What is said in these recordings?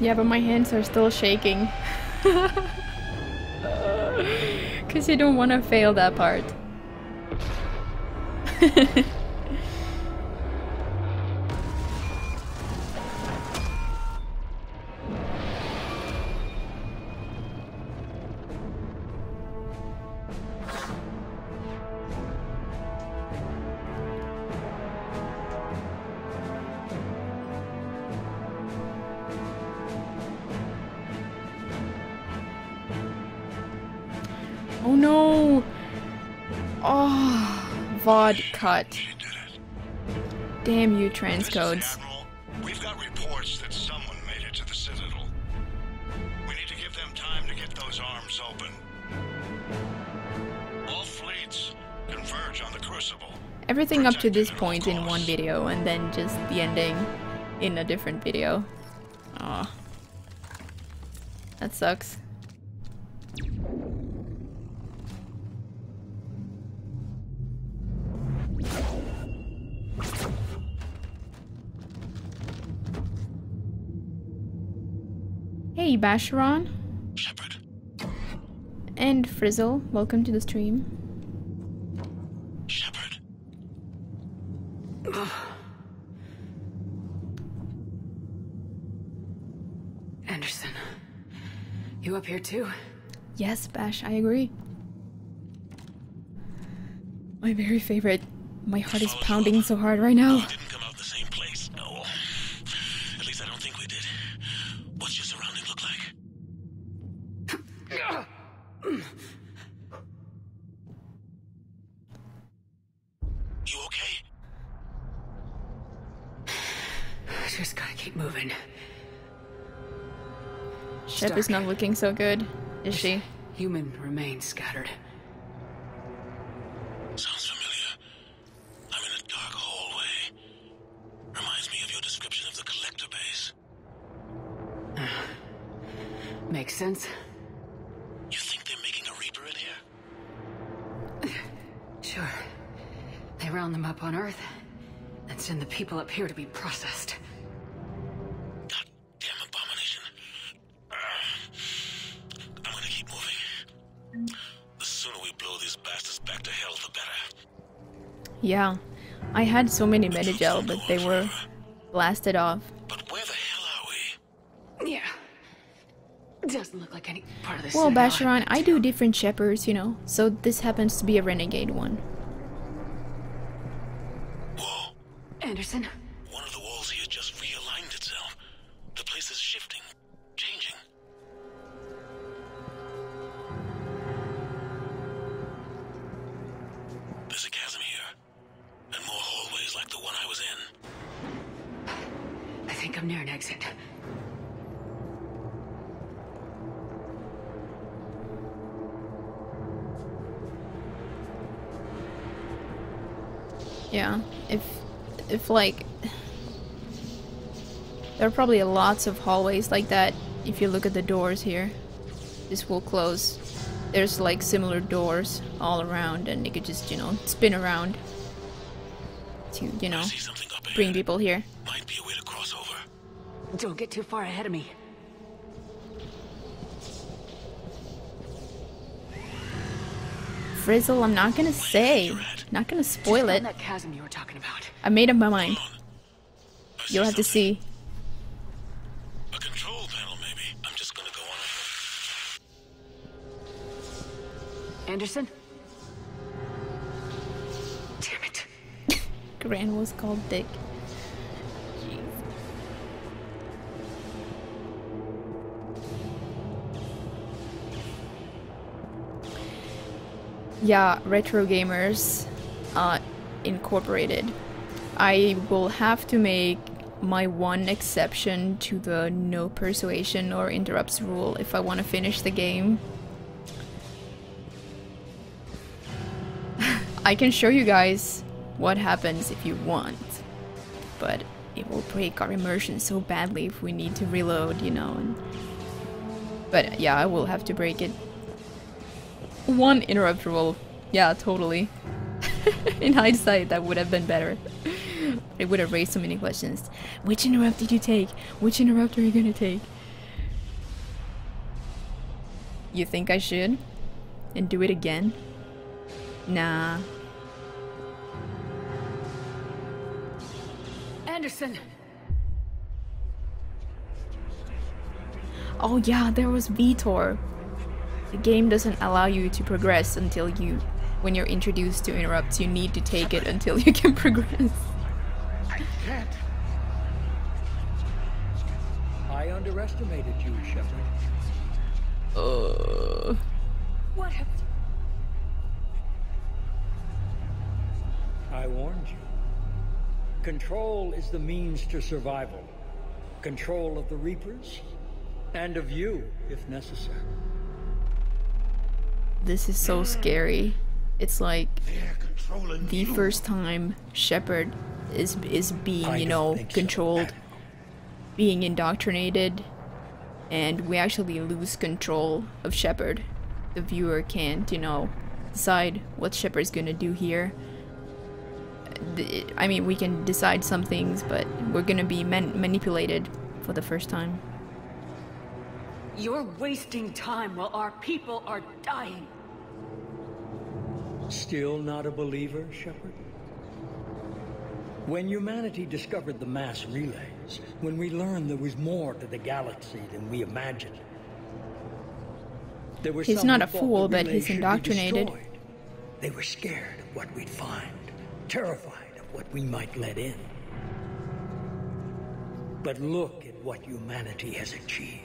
Yeah, but my hands are still shaking. Because you don't want to fail that part. Oh no! Oh, VOD cut. Damn you, transcodes. We've got reports that someone made it to the Citadel. We need to give them time to get those arms open. All fleets converge on the Crucible. Everything up to this point in one video, and then just the ending in a different video. Aw. That sucks. Hey Basharon. Shepard. And Frizzle, welcome to the stream. Shepard. Anderson, you up here too? Yes, Bash, I agree. My very favorite. My heart is pounding so hard right now. We didn't come out the same place. No. At least I don't think we did. What's your surrounding look like? You okay? Just gotta keep moving. Shep is not looking so good, is she? Human remains scattered. Sounds familiar. I'm in a dark hallway. Reminds me of your description of the collector base. Makes sense. You think they're making a Reaper in here? Sure. They round them up on Earth and send the people up here to be processed. Goddamn abomination. I'm gonna keep moving. The sooner we blow these bastards back to hell, the better. Yeah. I had so many Medigel, but they were blasted off. But where the hell are we? Yeah. Doesn't look like any part of this. Well, Basharon, I do different Shepards, you know, so this happens to be a renegade one. Whoa. Anderson? One of the walls here just realigned itself. The place is shifting, changing. There's a chasm here, and more hallways like the one I was in. I think I'm near an exit. Yeah, if like... There are probably lots of hallways like that if you look at the doors here. This will close. There's like similar doors all around and you could just, you know, spin around to, you know, bring people here. Might be a way to cross over. Don't get too far ahead of me. Frizzle, I'm not gonna say. Not gonna spoil it. That chasm you were talking about. I made up my mind. You'll have to see. A control panel, maybe. I'm just gonna go on. Anderson? Damn it. Gran was called Dick. Yeah, Retro Gamers Incorporated. I will have to make my one exception to the no persuasion or interrupts rule if I want to finish the game. I can show you guys what happens if you want, but it will break our immersion so badly if we need to reload, you know. But yeah, I will have to break it. One interrupt rule. Yeah, totally. In hindsight, that would have been better. It would have raised so many questions. Which interrupt did you take? Which interrupt are you gonna take? You think I should? And do it again? Nah. Anderson! Oh yeah, there was Vitor. The game doesn't allow you to progress until when you're introduced to interrupts, you need to take it until you can progress. I can't. I underestimated you, Shepard. What happened? I warned you. Control is the means to survival. Control of the Reapers, and of you, if necessary. This is so scary. It's like They're controlling the you. first time Shepard is being, I you don't know, think so. controlled, being indoctrinated, and we actually lose control of Shepard. The viewer can't, you know, decide what Shepard's gonna do here. I mean, we can decide some things, but we're gonna be manipulated for the first time. You're wasting time while our people are dying. Still not a believer, Shepard? When humanity discovered the mass relays, when we learned there was more to the galaxy than we imagined, there were He's some not who a thought fool, the but relays he's should be indoctrinated. destroyed. They were scared of what we'd find, terrified of what we might let in. But look at what humanity has achieved.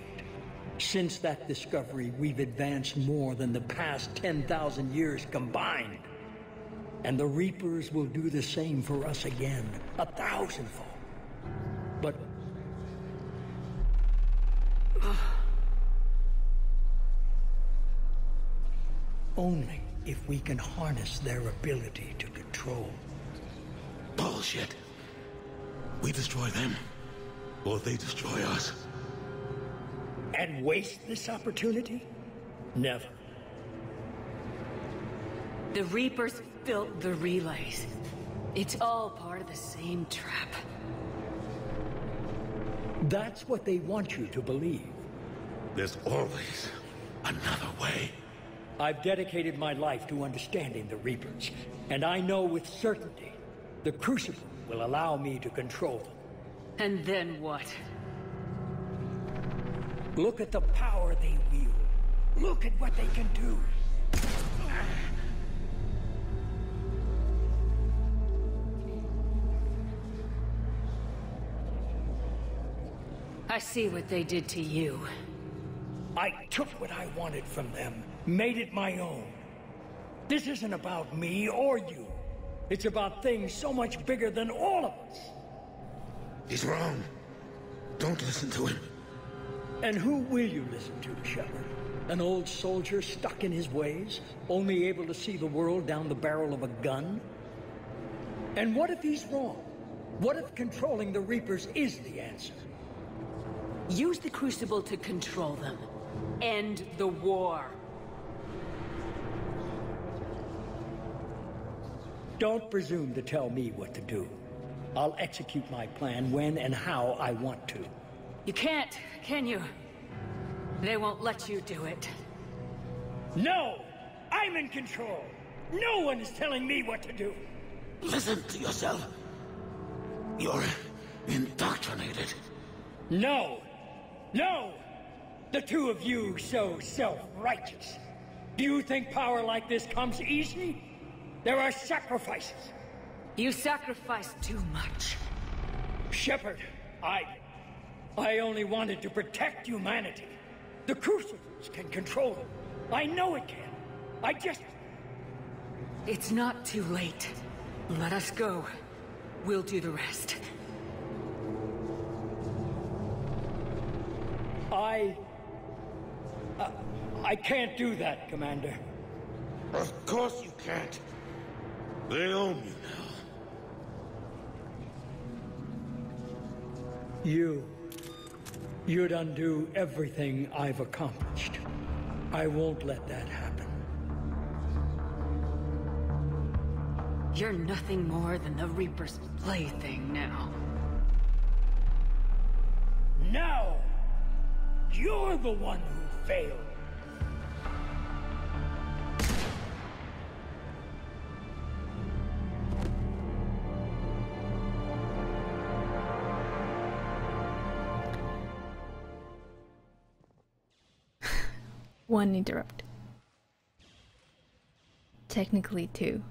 Since that discovery, we've advanced more than the past 10,000 years combined. And the Reapers will do the same for us again, 1,000-fold. But only if we can harness their ability to control. Bullshit. We destroy them, or they destroy us. And waste this opportunity? Never. The Reapers built the relays. It's all part of the same trap. That's what they want you to believe. There's always another way. I've dedicated my life to understanding the Reapers, and I know with certainty the Crucible will allow me to control them. And then what? Look at the power they wield. Look at what they can do. I see what they did to you. I took what I wanted from them, made it my own. This isn't about me or you. It's about things so much bigger than all of us. He's wrong. Don't listen to him. And who will you listen to, Shepard? An old soldier stuck in his ways, only able to see the world down the barrel of a gun? And what if he's wrong? What if controlling the Reapers is the answer? Use the Crucible to control them. End the war. Don't presume to tell me what to do. I'll execute my plan when and how I want to. You can't, can you? They won't let you do it. No! I'm in control! No one is telling me what to do! Listen to yourself. You're indoctrinated. No! No! The two of you so self-righteous. Do you think power like this comes easy? There are sacrifices. You sacrificed too much. Shepard, I only wanted to protect humanity. The Crucibles can control them. I know it can. It's not too late. Let us go. We'll do the rest. I can't do that, Commander. Of course you can't. They own you now. You'd undo everything I've accomplished. I won't let that happen. You're nothing more than the Reaper's plaything now. No! You're the one who failed. one interrupt. Technically two.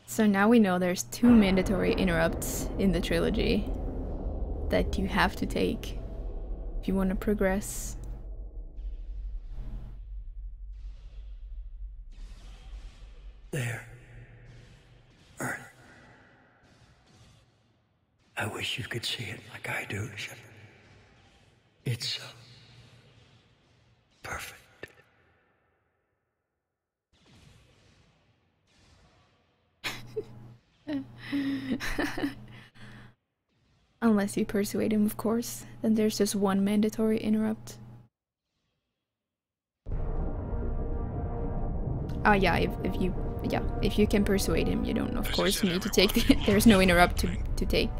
So now we know there's 2 mandatory interrupts in the trilogy that you have to take if you want to progress. There. Earth. I wish you could see it like I do, Shepard. It's so perfect. Unless you persuade him, of course. Then there's just 1 mandatory interrupt. Yeah, if you can persuade him, you don't of course need to take the there's no interrupt to take.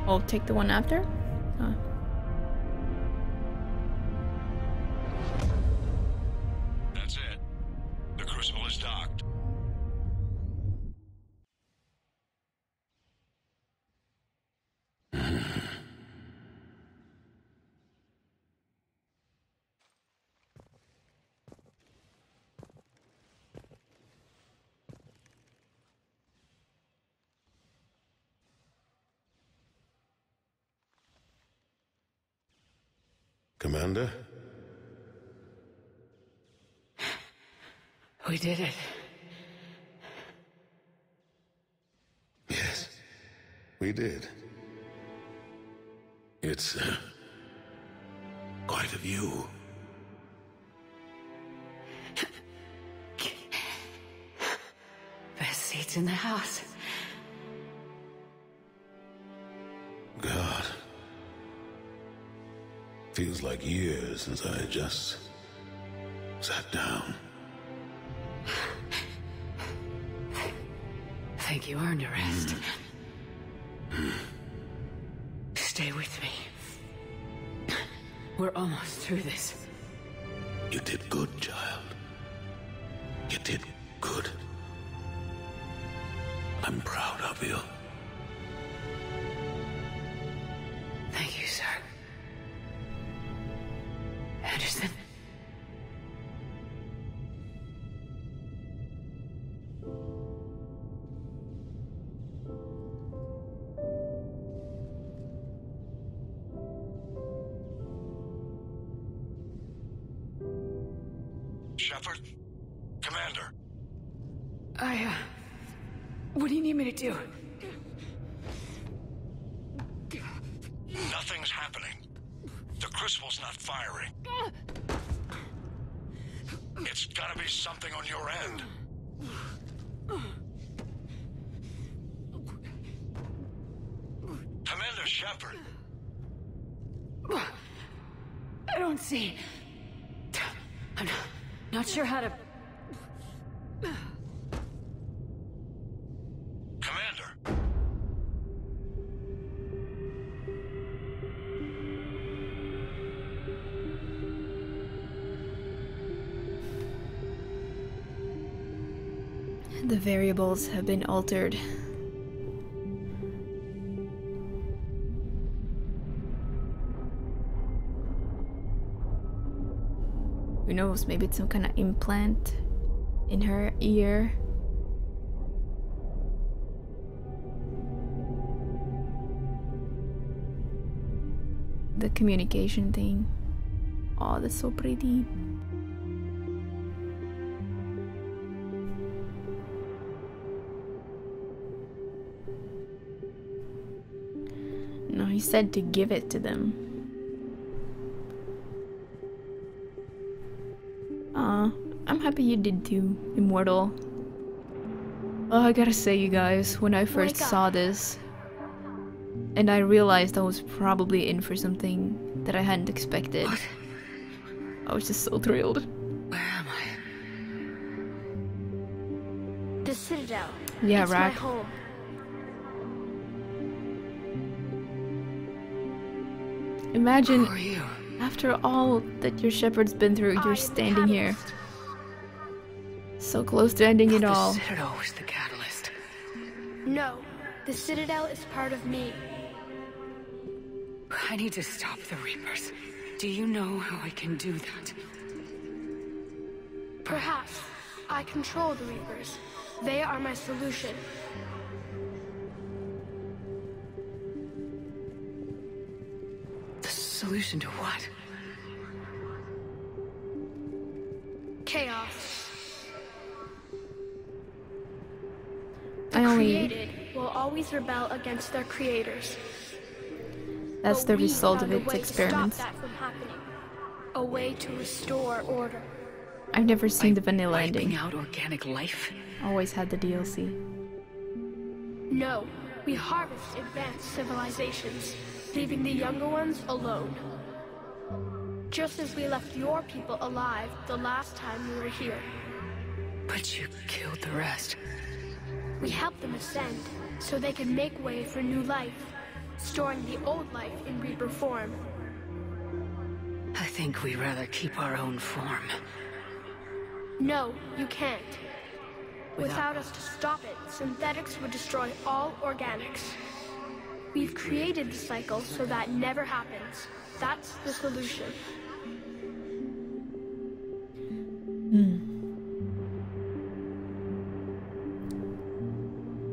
I'll take the one after? That's it. The crucible is docked. Commander? We did it. Yes, we did. It's quite a view. Best seats in the house. God. Feels like years since I just sat down. Think you earned a rest. Stay with me. We're almost through this. You did good, child. You did good. I'm proud of you. Thank you, sir. Anderson? Shepard? Commander? What do you need me to do? Nothing's happening. The crucible's not firing. It's gotta be something on your end. Commander Shepard! I don't see. I'm not sure how to... Commander! The variables have been altered. Who knows, maybe it's some kind of implant in her ear. The communication thing. Oh, that's so pretty. No, he said to give it to them. I'm happy you did too, Immortal. Oh, I gotta say, you guys, when I first saw this, and I realized I was probably in for something that I hadn't expected, I was just so thrilled. Yeah, it's my Rack. home. Imagine, Who are you? after all that your shepherd's been through, I am you're the standing here, catalyst. so close to ending it The all. Citadel was the catalyst. No, the Citadel is part of me. I need to stop the Reapers. Do you know how I can do that? Perhaps. I control the Reapers. They are my solution. The solution to what? Chaos. I The only... created will always rebel against their creators. That's But the we result of found a its way to experiments. stop that from happening. A way to restore order. I've never seen By the vanilla wiping ending. out organic life? Always had the DLC. No, we harvest advanced civilizations, leaving the younger ones alone. Just as we left your people alive the last time we were here. But you killed the rest. We helped them ascend, so they could make way for new life, storing the old life in Reaper form. I think we'd rather keep our own form. No, you can't. Without us to stop it, synthetics would destroy all organics. We've created the cycle so that never happens. That's the solution.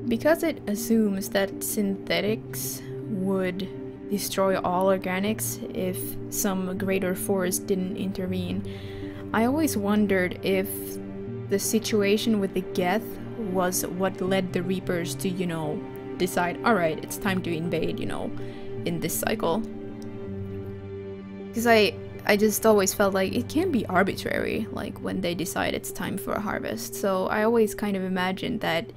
Because it assumes that synthetics would destroy all organics if some greater force didn't intervene, I always wondered if the situation with the Geth was what led the Reapers to, you know, decide, alright, it's time to invade, you know, in this cycle. Because I just always felt like it can be arbitrary, like when they decide it's time for a harvest. So I always kind of imagined that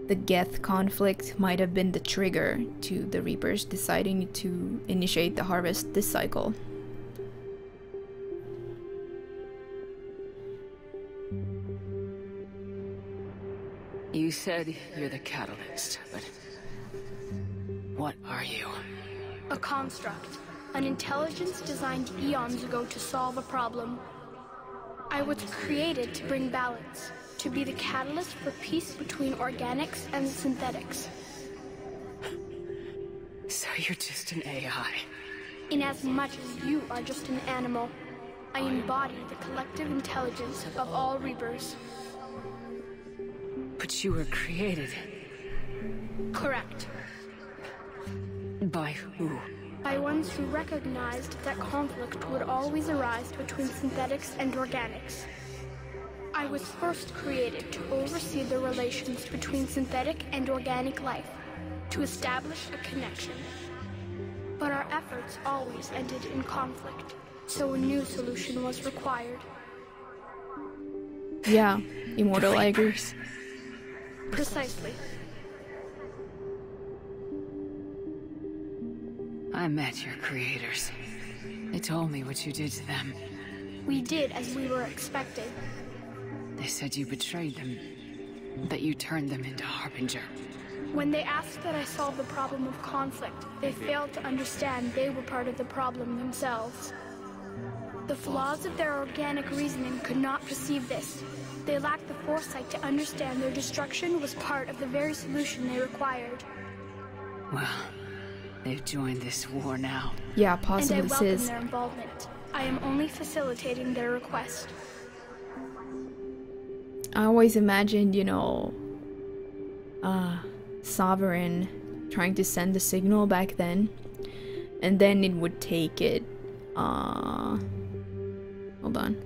the Geth conflict might have been the trigger to the Reapers deciding to initiate the harvest this cycle. You said you're the catalyst, but what are you? A construct. An intelligence designed eons ago to solve a problem. I was created to bring balance, to be the catalyst for peace between organics and synthetics. So you're just an AI. Inasmuch as you are just an animal, I embody the collective intelligence of all Reapers. But you were created Correct. by who? By ones who recognized that conflict would always arise between synthetics and organics. I was first created to oversee the relations between synthetic and organic life, to establish a connection. But our efforts always ended in conflict, so a new solution was required. Yeah, Immortal, I agree. Precisely. I met your creators. They told me what you did to them. We did as we were expected. They said you betrayed them, that you turned them into Harbinger. When they asked that I solve the problem of conflict, they failed to understand they were part of the problem themselves. The flaws of their organic reasoning could not perceive this. They lacked the foresight to understand their destruction was part of the very solution they required. Well, they've joined this war now. Yeah, And I possibly welcome Sis. their involvement. I am only facilitating their request. I always imagined, you know, Sovereign trying to send the signal back then, and then it would take it, hold on,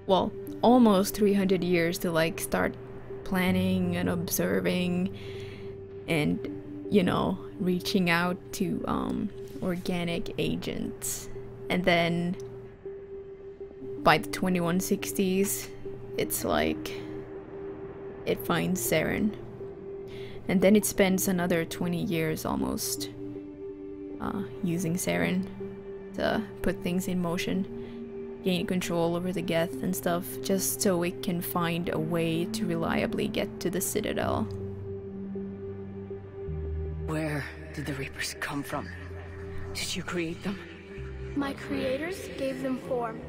well, almost 300 years to like start planning and observing and, you know, reaching out to organic agents. And then by the 2160s, it's like it finds Saren. And then it spends another 20 years almost using Saren to put things in motion. gain control over the Geth and stuff, just so it can find a way to reliably get to the Citadel. Where did the Reapers come from? Did you create them? My creators gave them form.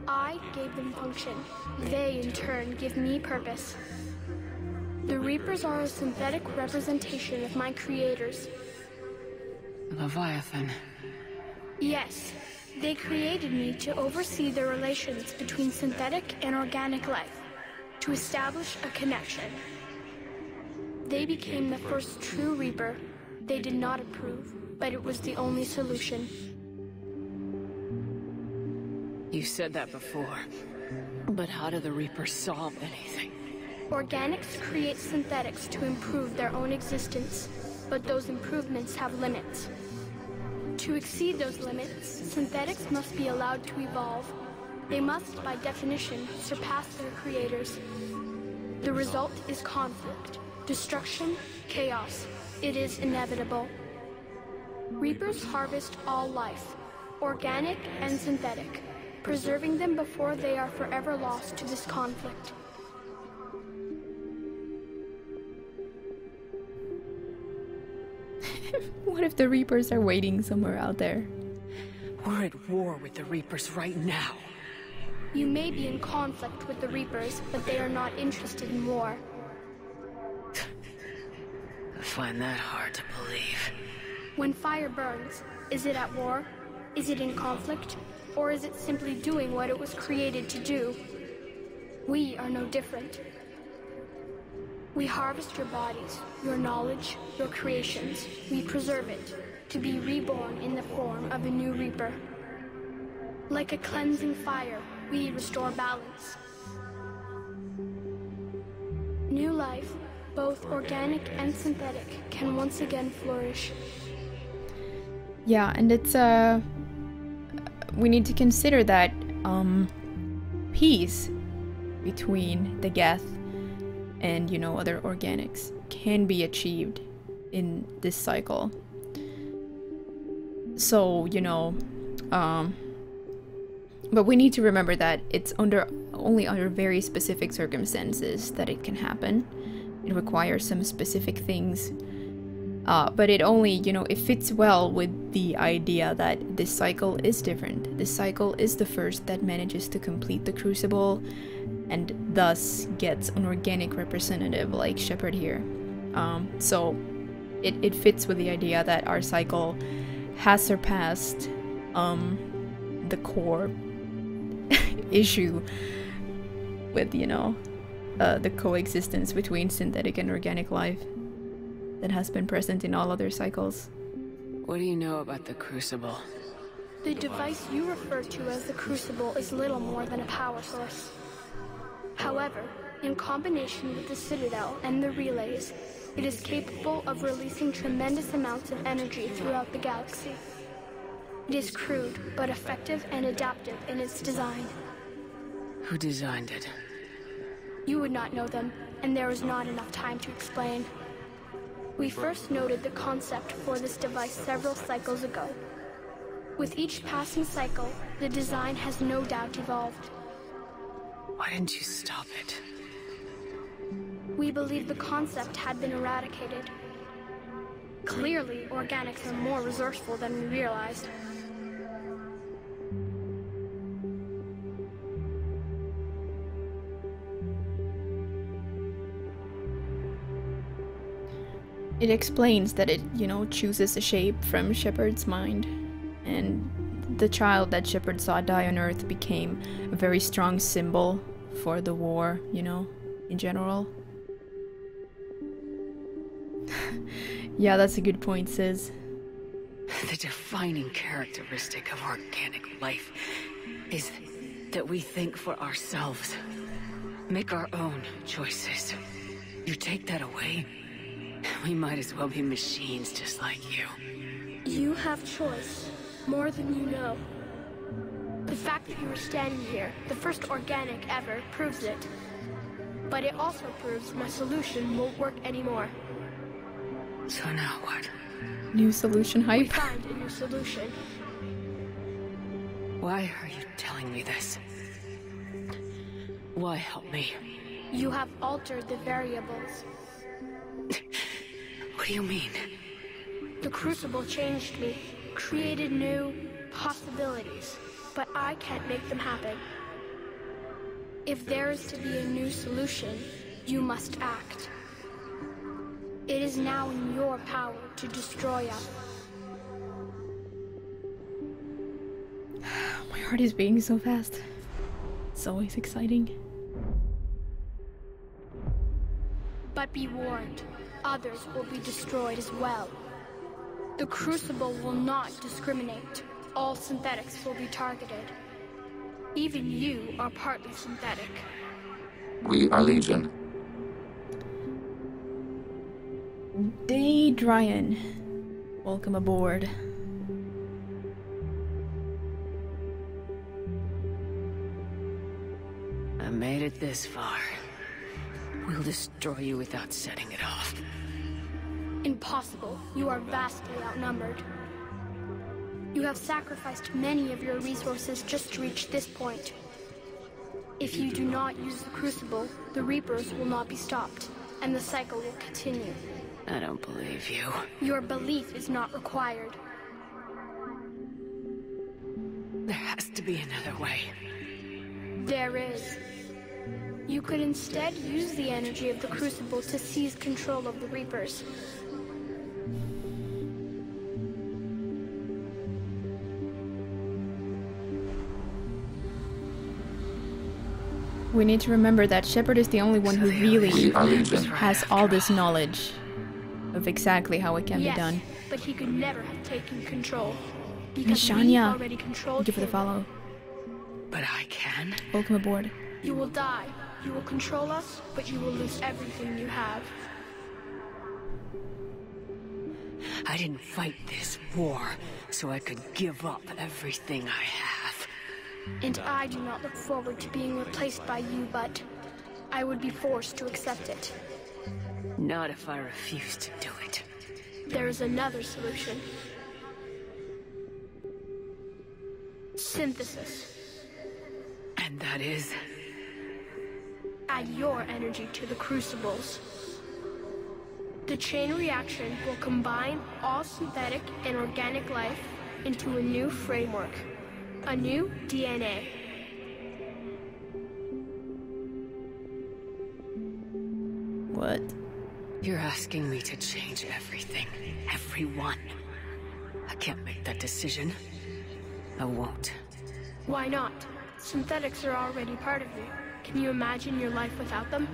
I gave them function. They, in turn, give me purpose. The Reapers are a synthetic representation of my creators. Leviathan. Yes, they created me to oversee the relations between synthetic and organic life, to establish a connection. They became the first true Reaper. They did not approve, but it was the only solution. You said that before, but how do the Reapers solve anything? Organics create synthetics to improve their own existence, but those improvements have limits. To exceed those limits, synthetics must be allowed to evolve. They must, by definition, surpass their creators. The result is conflict, destruction, chaos. It is inevitable. Reapers harvest all life, organic and synthetic, preserving them before they are forever lost to this conflict. What if the Reapers are waiting somewhere out there? We're at war with the Reapers right now. You may be in conflict with the Reapers, but they are not interested in war. I find that hard to believe. When fire burns, is it at war? Is it in conflict? Or is it simply doing what it was created to do? We are no different. We harvest your bodies, your knowledge, your creations. We preserve it, to be reborn in the form of a new Reaper. Like a cleansing fire, we restore balance. New life, both organic and synthetic, can once again flourish. Yeah, and it's we need to consider that peace between the Geth and, you know, other organics can be achieved in this cycle. So, you know, but we need to remember that it's only under very specific circumstances that it can happen. It requires some specific things. But it only, you know, it fits well with the idea that this cycle is different. This cycle is the first that manages to complete the Crucible and thus gets an organic representative like Shepard here. So it fits with the idea that our cycle has surpassed the core issue with, you know, the coexistence between synthetic and organic life that has been present in all other cycles. What do you know about the Crucible? The device you refer to as the Crucible is little more than a power source. However, in combination with the Citadel and the relays, it is capable of releasing tremendous amounts of energy throughout the galaxy. It is crude, but effective and adaptive in its design. Who designed it? You would not know them, and there is not enough time to explain. We first noted the concept for this device several cycles ago. With each passing cycle, the design has no doubt evolved. Why didn't you stop it? We believed the concept had been eradicated. Clearly, organics are more resourceful than we realized. It explains that it, you know, chooses a shape from Shepard's mind, and the child that Shepard saw die on Earth became a very strong symbol for the war, you know, in general. Yeah, that's a good point, Sis. The defining characteristic of organic life is that we think for ourselves, make our own choices. You take that away, we might as well be machines just like you. You have choice, more than you know. The fact that you are standing here, the first organic ever, proves it. But it also proves my solution won't work anymore. So now what? New solution We hype? found a new solution. Why are you telling me this? Why help me? You have altered the variables. What do you mean? The Crucible changed me, created new possibilities, but I can't make them happen. If there is to be a new solution, you must act. It is now in your power to destroy us. My heart is beating so fast. It's always exciting. But be warned, others will be destroyed as well. The Crucible will not discriminate. All synthetics will be targeted. Even you are partly synthetic. We are Legion. Daydryan, welcome aboard. I made it this far. We'll destroy you without setting it off. Impossible. You are vastly outnumbered. You have sacrificed many of your resources just to reach this point. If you do not use the Crucible, the Reapers will not be stopped, and the cycle will continue. I don't believe you. Your belief is not required. There has to be another way. There is. You could instead use the energy of the Crucible to seize control of the Reapers. We need to remember that Shepard is the only one who really has all this knowledge of exactly how it can be done. But he could never have taken control. Miss Because we Shania, already controlled thank you for the him. follow. But I can? Welcome aboard. You will die. You will control us, but you will lose everything you have. I didn't fight this war so I could give up everything I have. And I do not look forward to being replaced by you, but I would be forced to accept it. Not if I refuse to do it. There is another solution. Synthesis. And that is? Add your energy to the Crucibles. The chain reaction will combine all synthetic and organic life into a new framework. A new DNA. What? You're asking me to change everything. Everyone. I can't make that decision. I won't. Why not? Synthetics are already part of you. Can you imagine your life without them?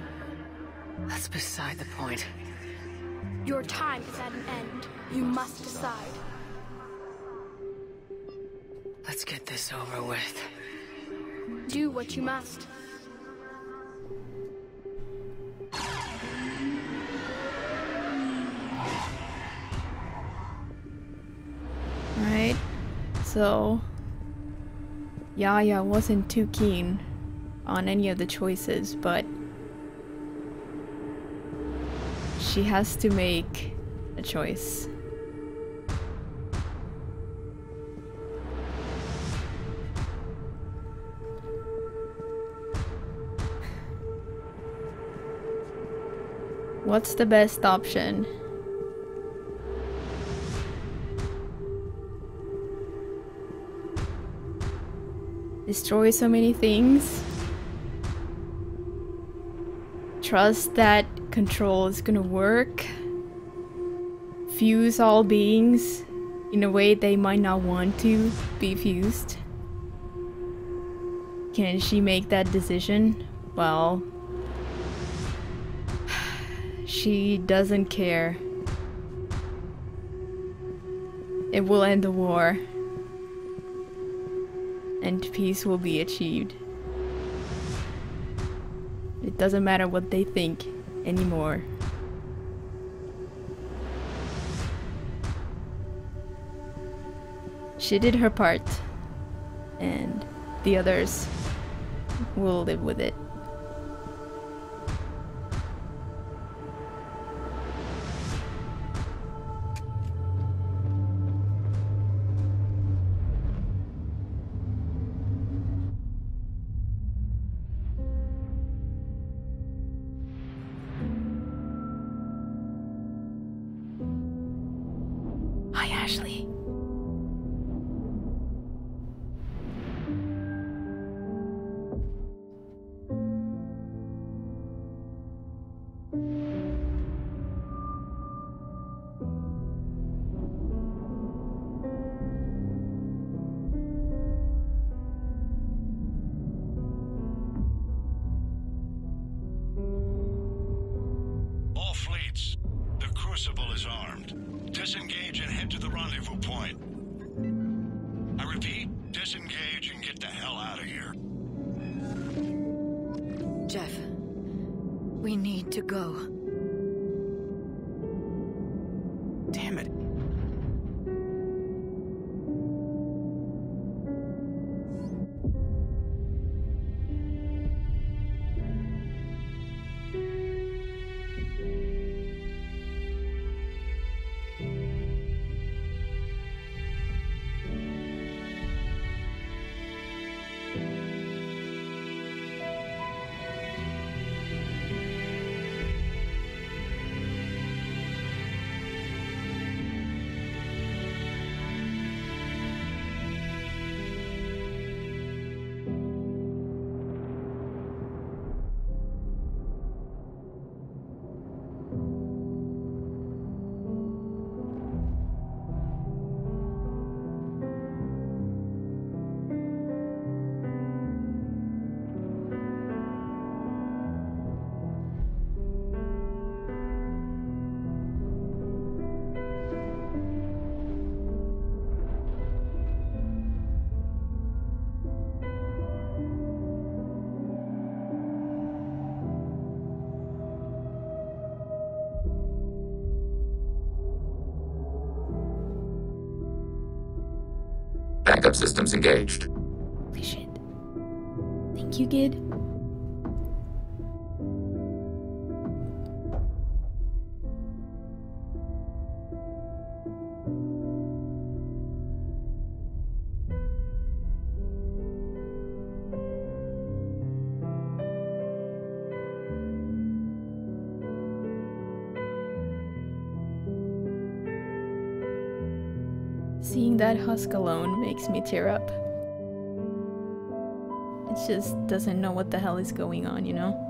That's beside the point. Your time is at an end. You must decide. Let's get this over with. Do what you must. Alright, so Yaya wasn't too keen on any of the choices, but she has to make a choice. What's the best option? Destroy so many things. Trust that control is gonna work. Fuse all beings in a way they might not want to be fused. Can she make that decision? Well, she doesn't care. It will end the war, and peace will be achieved. It doesn't matter what they think anymore. She did her part, and the others will live with it. Ashley. All fleets, the Crucible is armed. Disengage and head to the rendezvous point. I repeat, disengage and get the hell out of here. Jeff, we need to go. Damn it. Backup systems engaged. Holy shit. Thank you, Gid. Seeing that husk alone makes me tear up. It just doesn't know what the hell is going on, you know?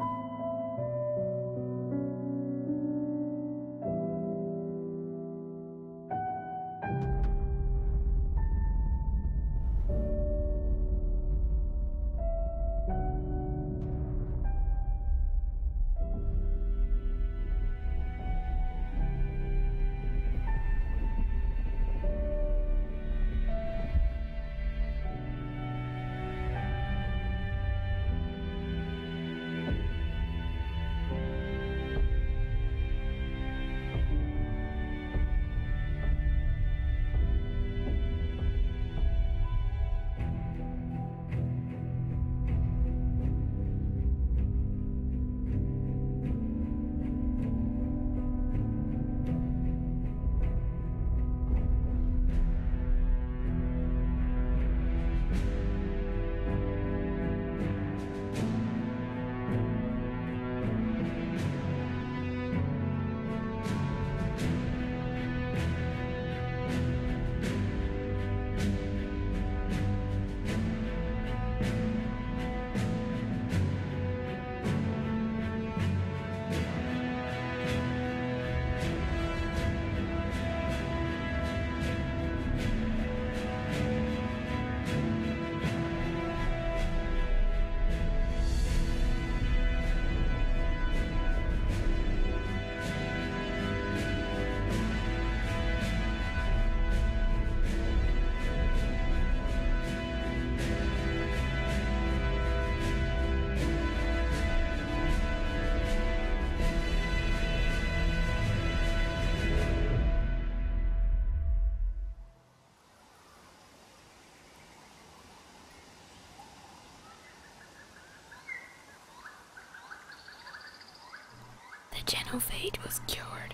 The Genophage was cured.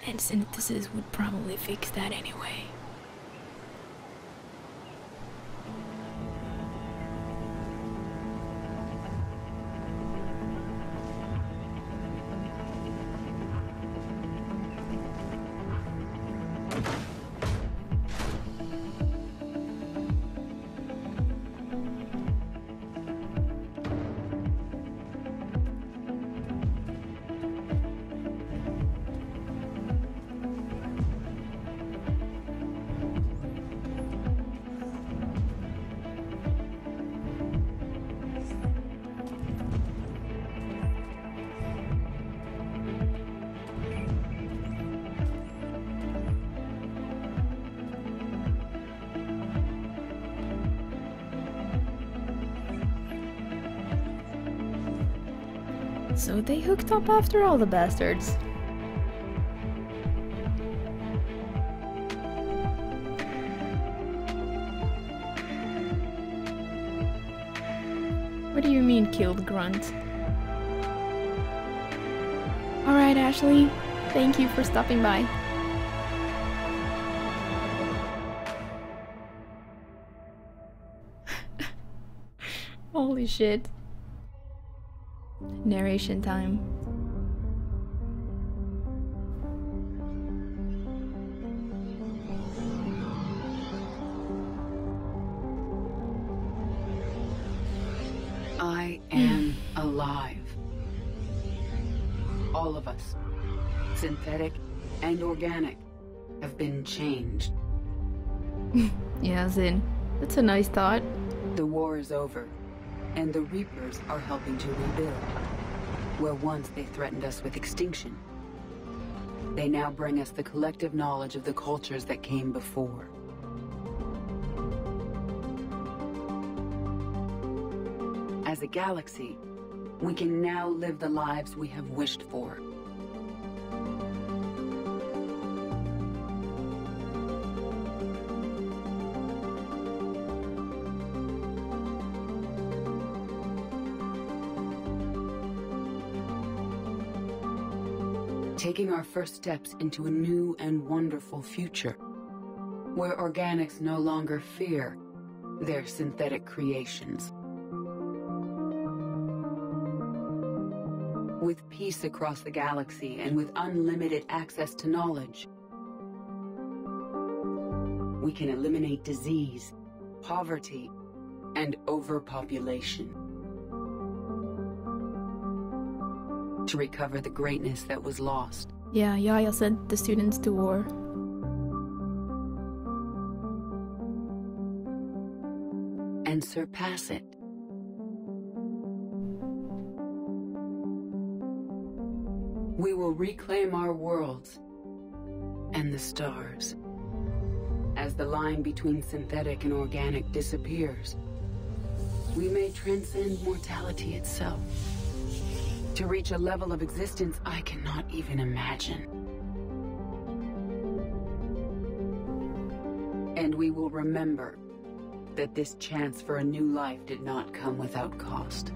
And synthesis would probably fix that anyway. So they hooked up after all, the bastards. What do you mean, killed Grunt? Alright, Ashley. Thank you for stopping by. Holy shit. Narration time. I am alive. All of us, synthetic and organic, have been changed. Yeah, Zin. That's a nice thought. The war is over, and the Reapers are helping to rebuild. Where once they threatened us with extinction, they now bring us the collective knowledge of the cultures that came before. As a galaxy, we can now live the lives we have wished for. Taking our first steps into a new and wonderful future, where organics no longer fear their synthetic creations. With peace across the galaxy and with unlimited access to knowledge, we can eliminate disease, poverty, and overpopulation. To recover the greatness that was lost. Yeah, Yaya sent the students to war. And surpass it. We will reclaim our worlds and the stars. As the line between synthetic and organic disappears, we may transcend mortality itself, to reach a level of existence I cannot even imagine. And we will remember that this chance for a new life did not come without cost.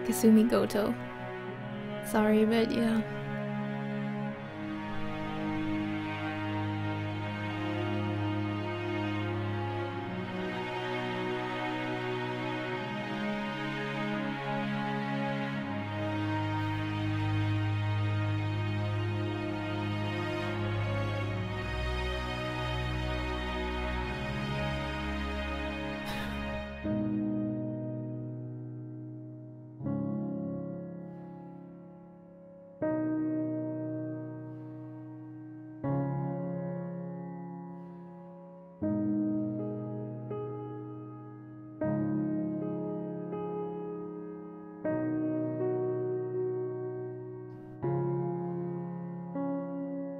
Kasumi Goto. Sorry, but yeah.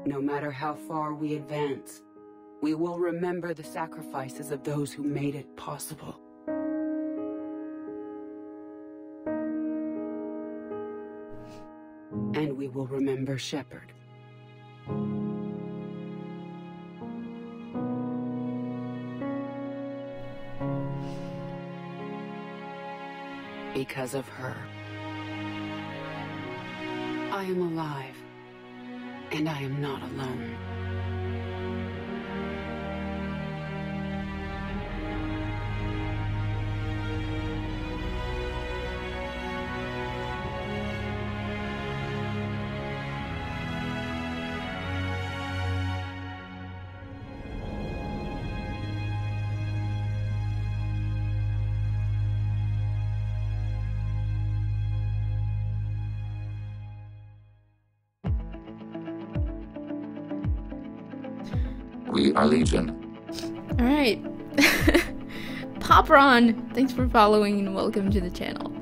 No matter how far we advance, we will remember the sacrifices of those who made it possible. And we will remember Shepard. Because of her, I am alive. And I am not alone. We are Legion. Alright. Popron! Thanks for following and welcome to the channel.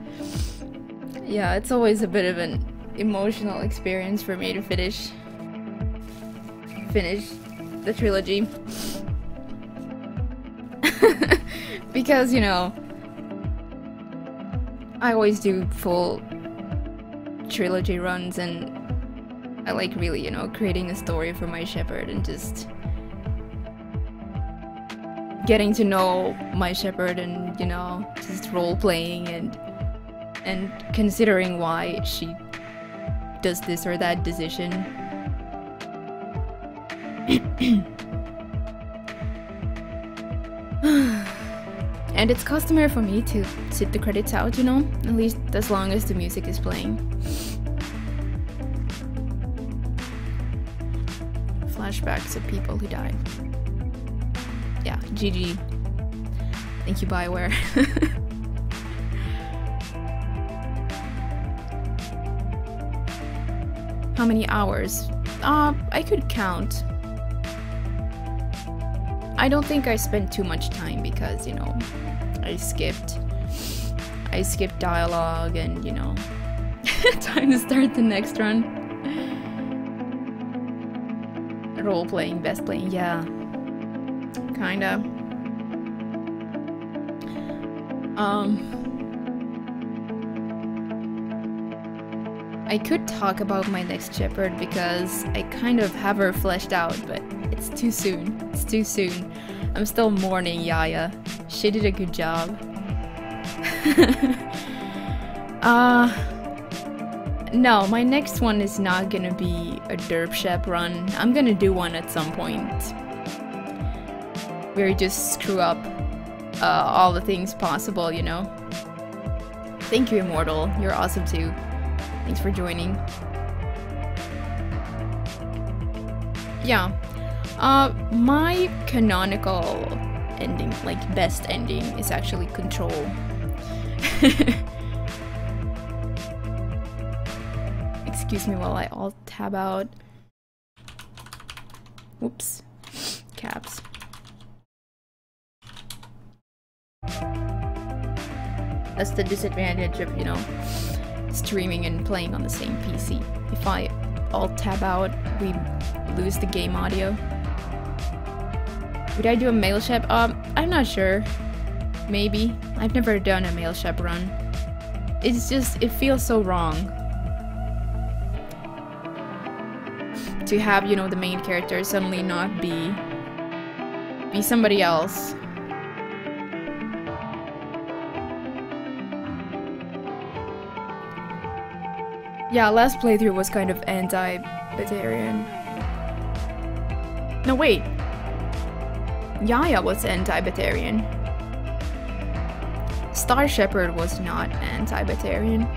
Yeah, it's always a bit of an emotional experience for me to finish the trilogy. Because, you know, I always do full trilogy runs, and I like really, you know, creating a story for my shepherd and just getting to know my shepherd and, you know, just role-playing and considering why she does this or that decision. And it's customary for me to sit the credits out, you know, at least as long as the music is playing. Flashbacks of people who died. Yeah, GG. Thank you, BioWare. How many hours? I could count. I don't think I spent too much time because, you know, I skipped dialogue and, you know, time to start the next run. Role-playing, best playing, yeah. Kinda. I could talk about my next shepherd because I kind of have her fleshed out, but it's too soon. It's too soon. I'm still mourning Yaya. She did a good job. No, my next one is not gonna be a derp shep run. I'm gonna do one at some point where you just screw up all the things possible, you know? Thank you, Immortal. You're awesome too. Thanks for joining. Yeah. My canonical ending, like best ending, is actually Control. Excuse me while I alt tab out. Whoops. Caps. That's the disadvantage of, you know, streaming and playing on the same PC. If I alt tab out, we lose the game audio. Would I do a male shep? I'm not sure. Maybe. I've never done a male shep run. It's just, it feels so wrong to have, you know, the main character suddenly not be somebody else. Yeah, last playthrough was kind of anti-Batarian. No, wait. Yaya was anti-Batarian. Star Shepherd was not anti-Batarian.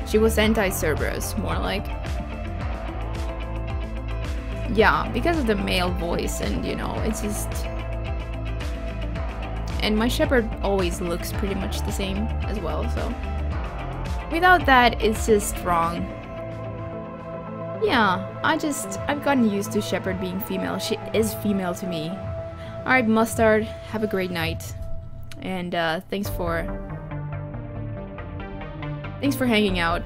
She was anti-Cerberus, more like. Yeah, because of the male voice and, you know, it's just... And my shepherd always looks pretty much the same as well, so... Without that, it's just wrong. Yeah, I've gotten used to shepherd being female. She is female to me. Alright, Mustard, have a great night. And, thanks for hanging out.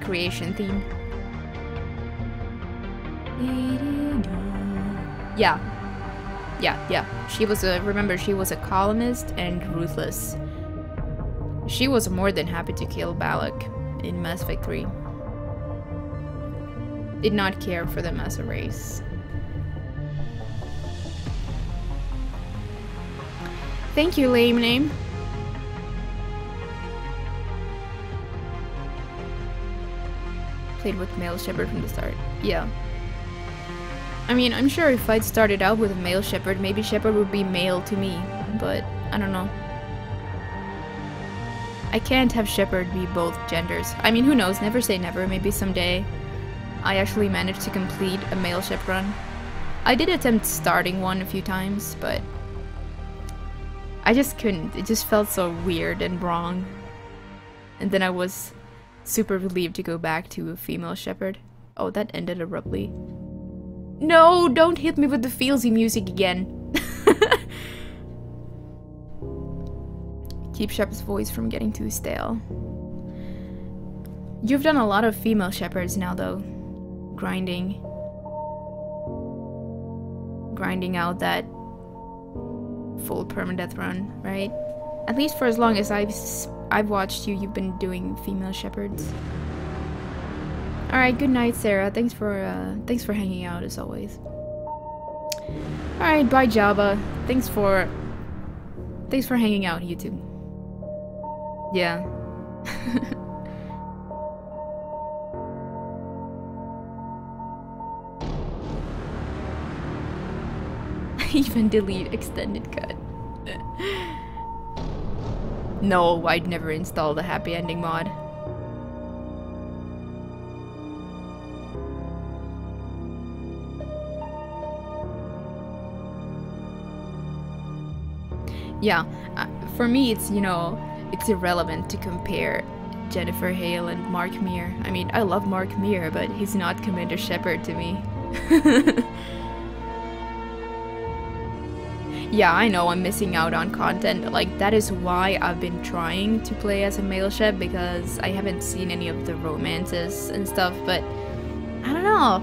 Creation theme. Yeah. She was remember, she was a colonist and ruthless. She was more than happy to kill Balak in Mass Effect 3. Did not care for them as a race. Thank you, lame name. Played with male shepherd from the start. Yeah. I mean, I'm sure if I'd started out with a male shepherd, maybe shepherd would be male to me, but I don't know. I can't have shepherd be both genders. I mean, who knows? Never say never. Maybe someday I actually managed to complete a male shepherd run. I did attempt starting one a few times, but I just couldn't. It just felt so weird and wrong. And then I was super relieved to go back to a female shepherd. Oh, that ended abruptly. No, don't hit me with the feelsy music again. Keep Shepard's voice from getting too stale. You've done a lot of female Shepards now, though. Grinding out that full permadeath run, right? At least for as long as I've watched you, you've been doing female Shepards. All right, good night, Sarah. Thanks for hanging out as always. All right, bye, Jabba. Thanks for hanging out, you two. Yeah. Even delete extended cut. No, I'd never install the happy ending mod. Yeah, for me it's, you know, it's irrelevant to compare Jennifer Hale and Mark Meer. I mean, I love Mark Meer, but he's not Commander Shepard to me. Yeah, I know I'm missing out on content. Like, that is why I've been trying to play as a male Shep, because I haven't seen any of the romances and stuff, but I don't know.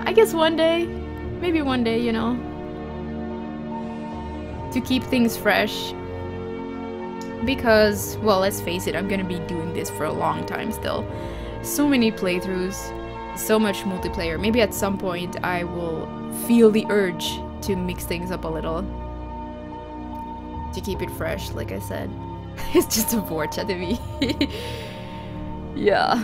I guess one day, maybe one day, you know, to keep things fresh. Because, well, let's face it, I'm gonna be doing this for a long time still. So many playthroughs, so much multiplayer. Maybe at some point I will feel the urge to mix things up a little. To keep it fresh, like I said. It's just a vorcha to me. Yeah.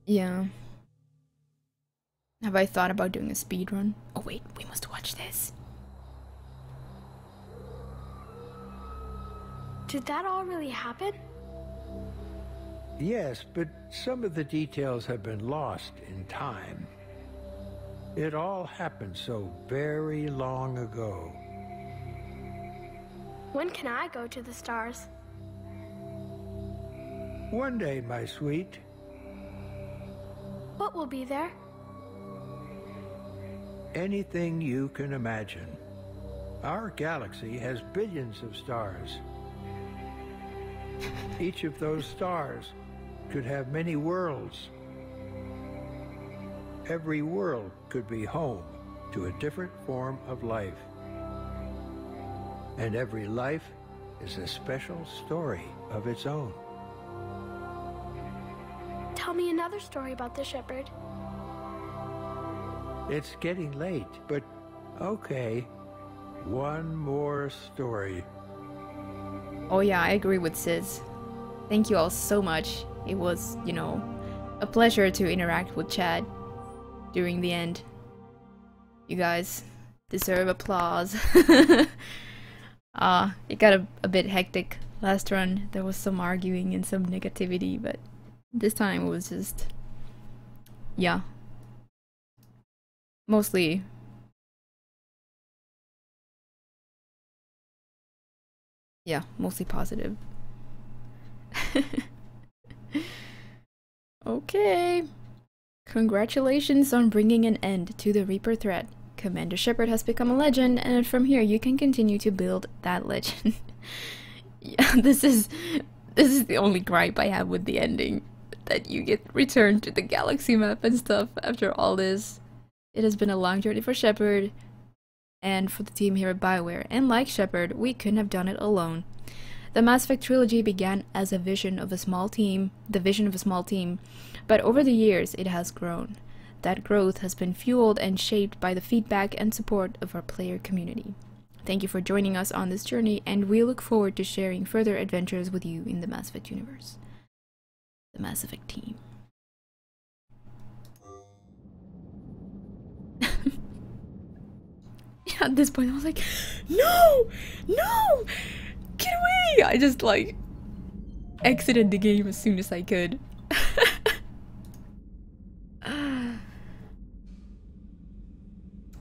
Yeah. Have I thought about doing a speed run? Oh wait, we must watch this. Did that all really happen? Yes, but some of the details have been lost in time. It all happened so very long ago. When can I go to the stars? One day, my sweet. What will be there? Anything you can imagine. Our galaxy has billions of stars. Each of those stars could have many worlds. Every world could be home to a different form of life. And every life is a special story of its own. Tell me another story about the Shepherd. It's getting late, but okay. One more story. Oh yeah, I agree with Sis. Thank you all so much. It was, you know, a pleasure to interact with Chad during the end. You guys deserve applause. It got a bit hectic last run. There was some arguing and some negativity, but this time it was just, yeah, mostly positive. Okay. Congratulations on bringing an end to the Reaper threat. Commander Shepard has become a legend, and from here you can continue to build that legend. Yeah, this is the only gripe I have with the ending. That you get returned to the galaxy map and stuff after all this. It has been a long journey for Shepard and for the team here at BioWare, and like Shepard, we couldn't have done it alone. The Mass Effect trilogy began as the vision of a small team, but over the years it has grown. That growth has been fueled and shaped by the feedback and support of our player community. Thank you for joining us on this journey, and we look forward to sharing further adventures with you in the Mass Effect universe. The Mass Effect team. Yeah, at this point I was like, no! No! Get away! I just like exited the game as soon as I could.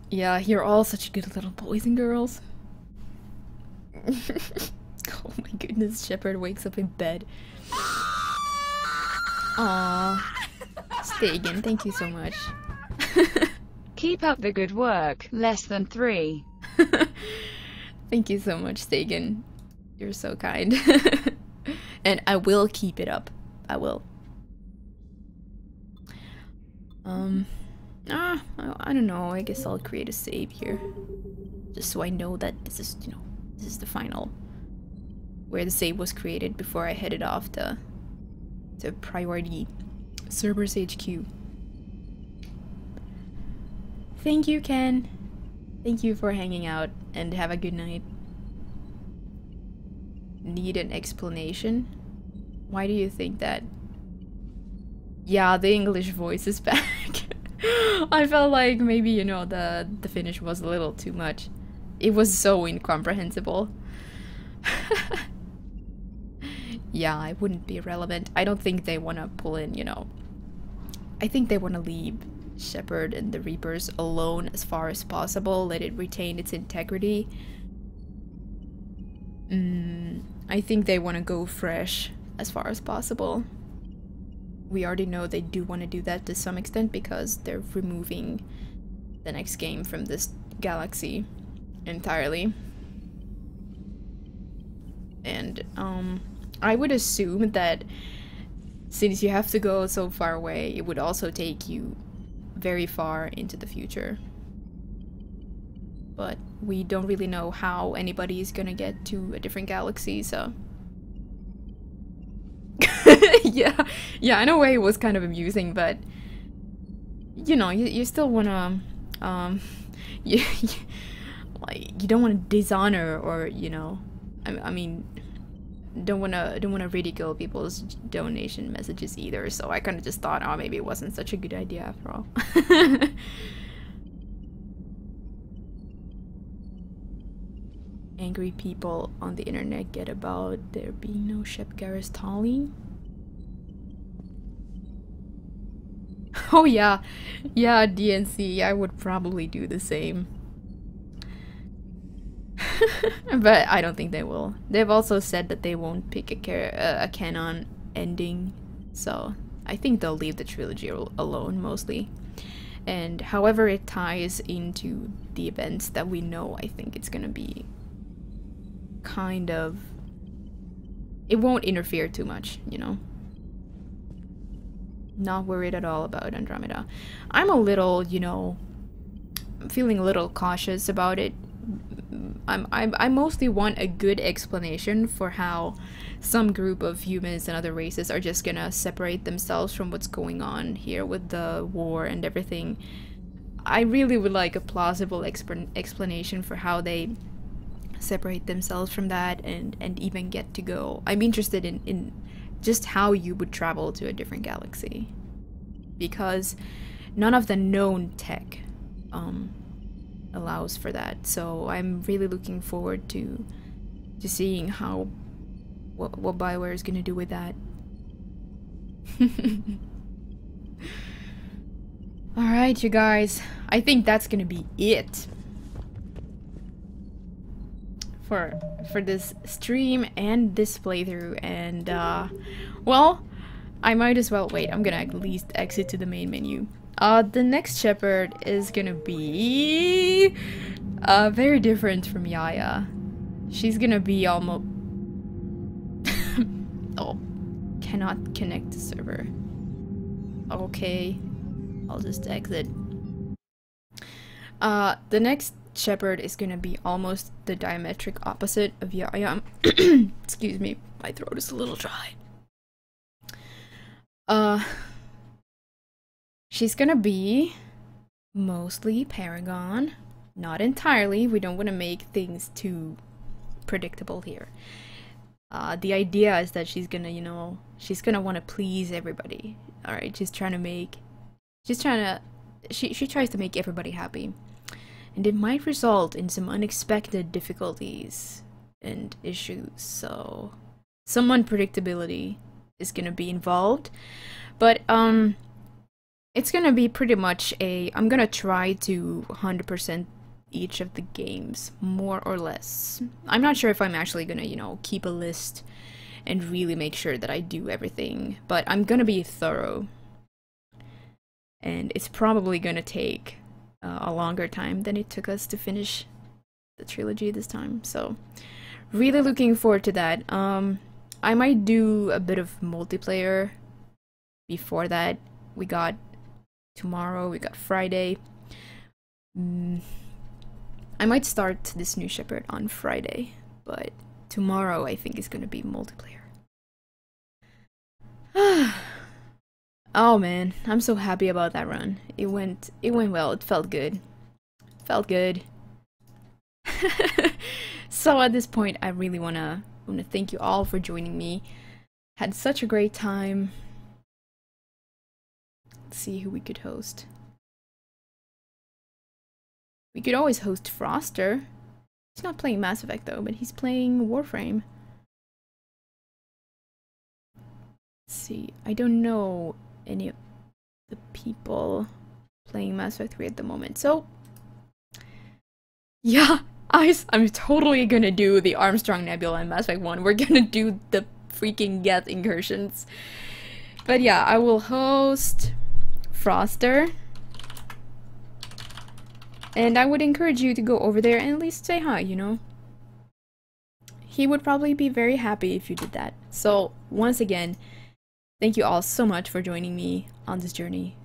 Yeah, you're all such good little boys and girls. Oh my goodness, Shepard wakes up in bed. Aw, Stagen, thank you so much. Keep up the good work. Less than 3. Thank you so much, Stagen. You're so kind. And I will keep it up. I will. I don't know. I guess I'll create a save here. Just so I know that this is, you know, this is the final. Where the save was created before I headed off to Priority Cerberus HQ. Thank you, Ken. Thank you for hanging out and have a good night. Need an explanation? Why do you think that? Yeah, the English voice is back. I felt like maybe, you know, the Finnish was a little too much. It was so incomprehensible. Yeah, it wouldn't be relevant. I don't think they want to pull in, you know. I think they want to leave Shepard and the Reapers alone as far as possible. Let it retain its integrity. I think they want to go fresh as far as possible. We already know they do want to do that to some extent because they're removing the next game from this galaxy entirely. And I would assume that since you have to go so far away, it would also take you very far into the future. But we don't really know how anybody is gonna get to a different galaxy, so... yeah, in a way it was kind of amusing, but... You know, you still wanna... like, you don't want to dishonor or, you know... I mean... Don't wanna ridicule people's donation messages either, so I kind of just thought, oh, maybe it wasn't such a good idea after all. Angry people on the internet get about there being no Shep Garrus Tolly. Oh yeah, DNC, I would probably do the same. But I don't think they will. They've also said that they won't pick a canon ending, so I think they'll leave the trilogy alone mostly. And however it ties into the events that we know, I think it's gonna be kind of... It won't interfere too much, you know? Not worried at all about Andromeda. I'm a little, you know, I'm feeling a little cautious about it. I mostly want a good explanation for how some group of humans and other races are just gonna separate themselves from what's going on here with the war and everything. I really would like a plausible explanation for how they separate themselves from that and even get to go. I'm interested in just how you would travel to a different galaxy, because none of the known tech allows for that. So I'm really looking forward to seeing how what BioWare is gonna do with that. Alright, you guys, I think that's gonna be it for this stream and this playthrough. And well, I might as well wait. I'm gonna at least exit to the main menu. The next Shepherd is gonna be very different from Yaya. She's gonna be almost... Oh, cannot connect to server. Okay, I'll just exit. The next Shepherd is gonna be almost the diametric opposite of Yaya. Excuse me, my throat is a little dry. She's gonna be mostly Paragon. Not entirely, we don't want to make things too predictable here. The idea is that she's gonna, you know, she's gonna want to please everybody. Alright, she tries to make everybody happy. And it might result in some unexpected difficulties and issues, so some unpredictability is gonna be involved. But it's gonna be pretty much I'm gonna try to 100% each of the games, more or less. I'm not sure if I'm actually gonna, you know, keep a list and really make sure that I do everything. But I'm gonna be thorough. And it's probably gonna take a longer time than it took us to finish the trilogy this time. So really looking forward to that. I might do a bit of multiplayer before that. We got tomorrow, we got Friday. I might start this new Shepherd on Friday, but tomorrow I think is gonna be multiplayer. Oh man, I'm so happy about that run. It went well. It felt good. Felt good. So at this point, I really wanna thank you all for joining me. Had such a great time. Let's see who we could host. We could always host Froster. He's not playing Mass Effect though, but he's playing Warframe. Let's see. I don't know any of the people playing Mass Effect 3 at the moment. So yeah, I'm totally gonna do the Armstrong Nebula in Mass Effect 1. We're gonna do the freaking Geth incursions. But yeah, I will host Froster. And I would encourage you to go over there and at least say hi, you know? He would probably be very happy if you did that. So, once again, thank you all so much for joining me on this journey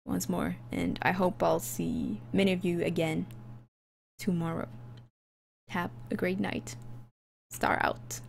once more. And I hope I'll see many of you again tomorrow. Have a great night. Star out.